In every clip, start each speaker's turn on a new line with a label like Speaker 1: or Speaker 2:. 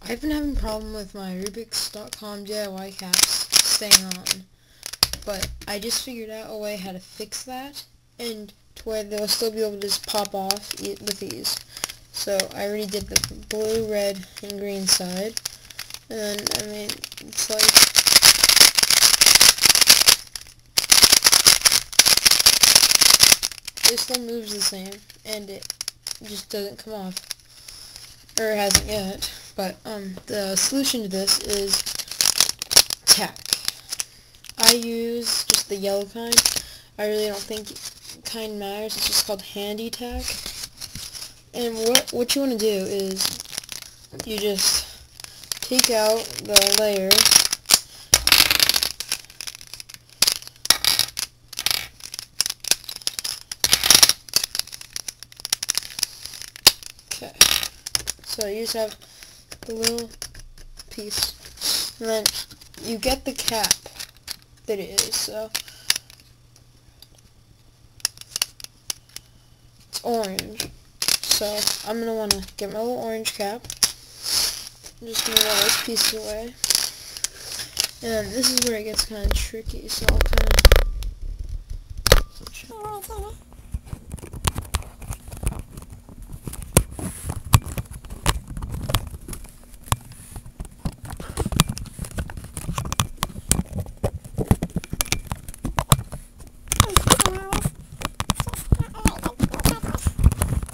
Speaker 1: I've been having a problem with my Rubiks.com DIY caps staying on, but I just figured out a way how to fix that, and to where they'll still be able to just pop off with ease. So I already did the blue, red, and green side, and I mean, it's like, it still moves the same, and it just doesn't come off, or it hasn't yet. But the solution to this is tack. I use just the yellow kind. I really don't think kind matters. It's just called handy tack. And what you want to do is you just take out the layer, okay. So you just have a little piece, and then you get the cap that it is. So it's orange. So I'm gonna want to get my little orange cap. I'm just gonna roll this piece away, and this is where it gets kind of tricky. So I'll kind of.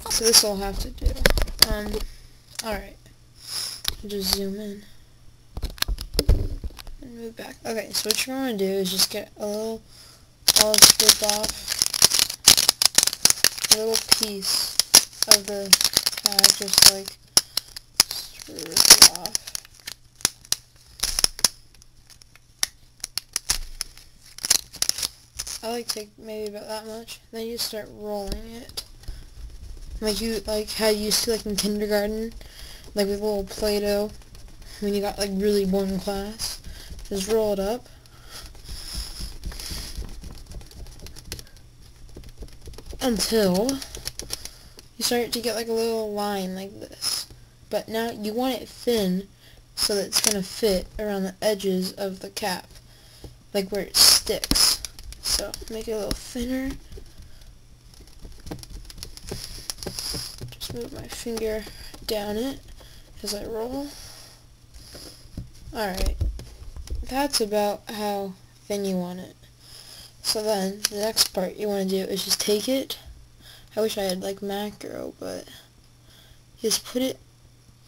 Speaker 1: So this will have to do. Alright. Just zoom in. And move back. Okay, so what you're going to do is just get a little olive strip off. A little piece of the tag, just like strip it off. I like to take maybe about that much. Then you start rolling it. Like how you used to like in kindergarten, like with little Play-Doh, when you got like really bored in class. Just roll it up. Until you start to get like a little line like this. But now you want it thin so that it's going to fit around the edges of the cap, like where it sticks. So make it a little thinner. Move my finger down it as I roll. Alright, that's about how thin you want it. So then, the next part you want to do is just take it. I wish I had like macro, but just put it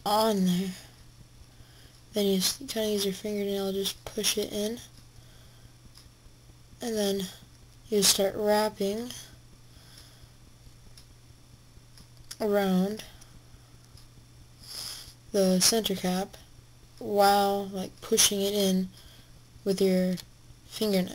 Speaker 1: on there. Then you just kind of use your fingernail, just push it in. And then you start wrapping around the center cap while like pushing it in with your fingernail.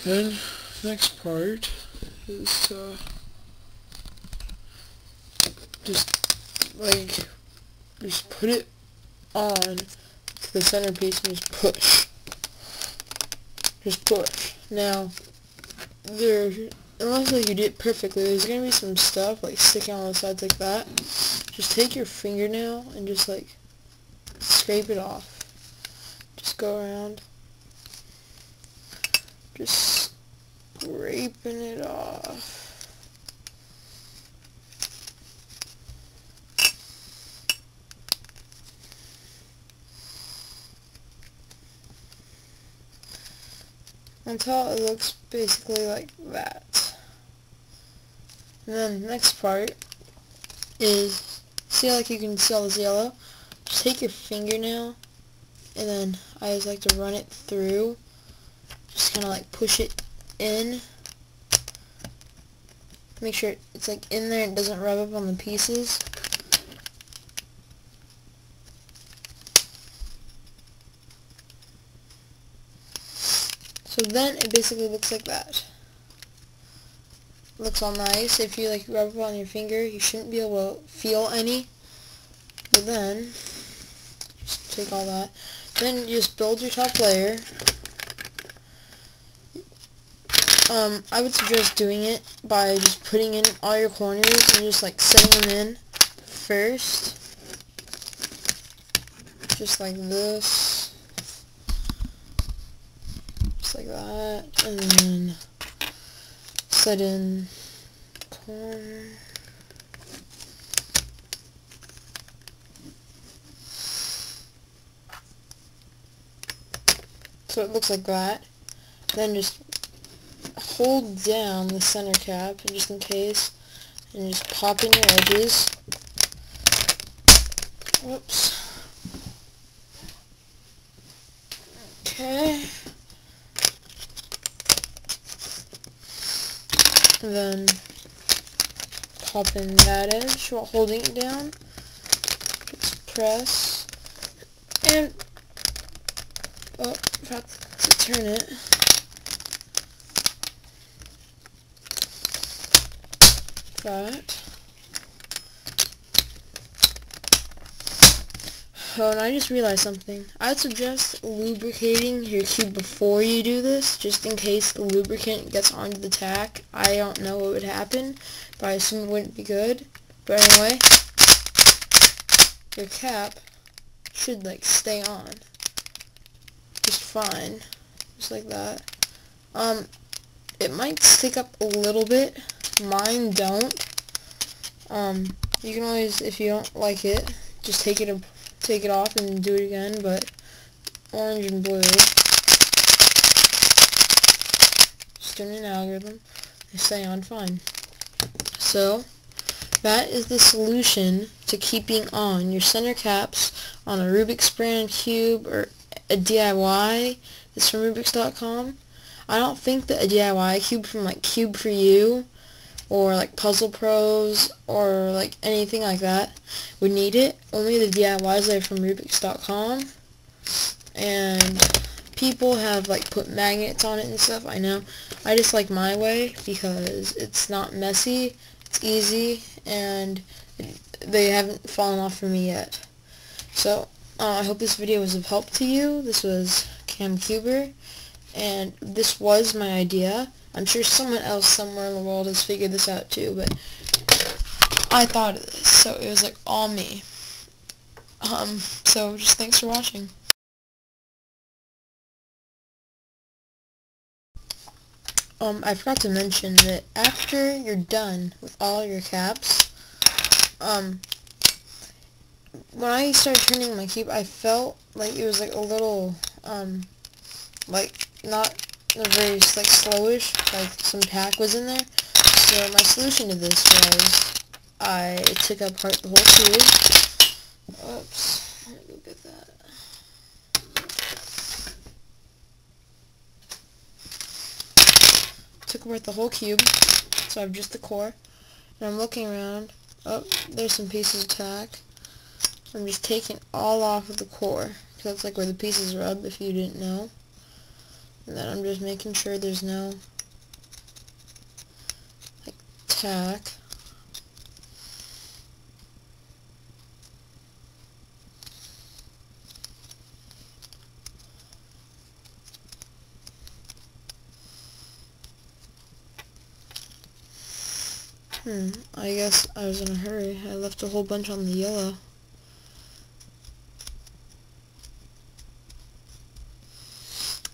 Speaker 1: Then next part is just put it on to the centerpiece and just push. Just push. Now unless like you did it perfectly, there's gonna be some stuff like sticking on the sides like that. Just take your fingernail and just like scrape it off. Just go around, just scraping it off. Until it looks basically like that. And then the next part is, see like you can see all this yellow? Just take your fingernail and then I just like to run it through, just kind of like push it in, make sure it's like in there and doesn't rub up on the pieces. So then it basically looks like that. It looks all nice. If you like rub it on your finger, you shouldn't be able to feel any. But then, just take all that. Then you just build your top layer. I would suggest doing it by just putting in all your corners and just like setting them in first. Just like this. Just like that. And then set in corner. So it looks like that. Then just hold down the center cap, just in case, and just pop in your edges. Whoops. Okay. And then pop in that edge while holding it down. Just press. And forgot to turn it. That. Oh, and I just realized something. I'd suggest lubricating your cube before you do this, just in case the lubricant gets onto the tack. I don't know what would happen, but I assume it wouldn't be good. But anyway, your cap should like stay on just fine, just like that. It might stick up a little bit. Mine don't. You can always, if you don't like it, just take it off and do it again. But orange and blue, just doing an algorithm, they stay on fine. So that is the solution to keeping on your center caps on a Rubik's brand cube or a DIY. It's from Rubik's.com. I don't think that a DIY cube from like Cube for You or like Puzzle Pros or like anything like that would need it. Only the DIYs that are from Rubik's.com. And people have like put magnets on it and stuff, I know. I just like my way because it's not messy, it's easy, and they haven't fallen off for me yet. So I hope this video was of help to you. This was Cam Cuber, and this was my idea. I'm sure someone else somewhere in the world has figured this out too, but I thought of this, so it was like all me. So just thanks for watching. I forgot to mention that after you're done with all your caps, when I started turning my cube, I felt like it was like a little, like not very like slowish, like some tack was in there. So my solution to this was I took apart the whole cube. Oops, let me go get that. Took apart the whole cube, so I have just the core. And I'm looking around. Oh, there's some pieces of tack. I'm just taking all off of the core, because that's like where the pieces rub, if you didn't know. And then I'm just making sure there's no like tack. I guess I was in a hurry. I left a whole bunch on the yellow.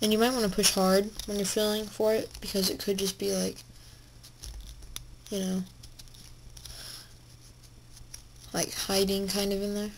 Speaker 1: And you might want to push hard when you're feeling for it, because it could just be like, you know, like hiding kind of in there.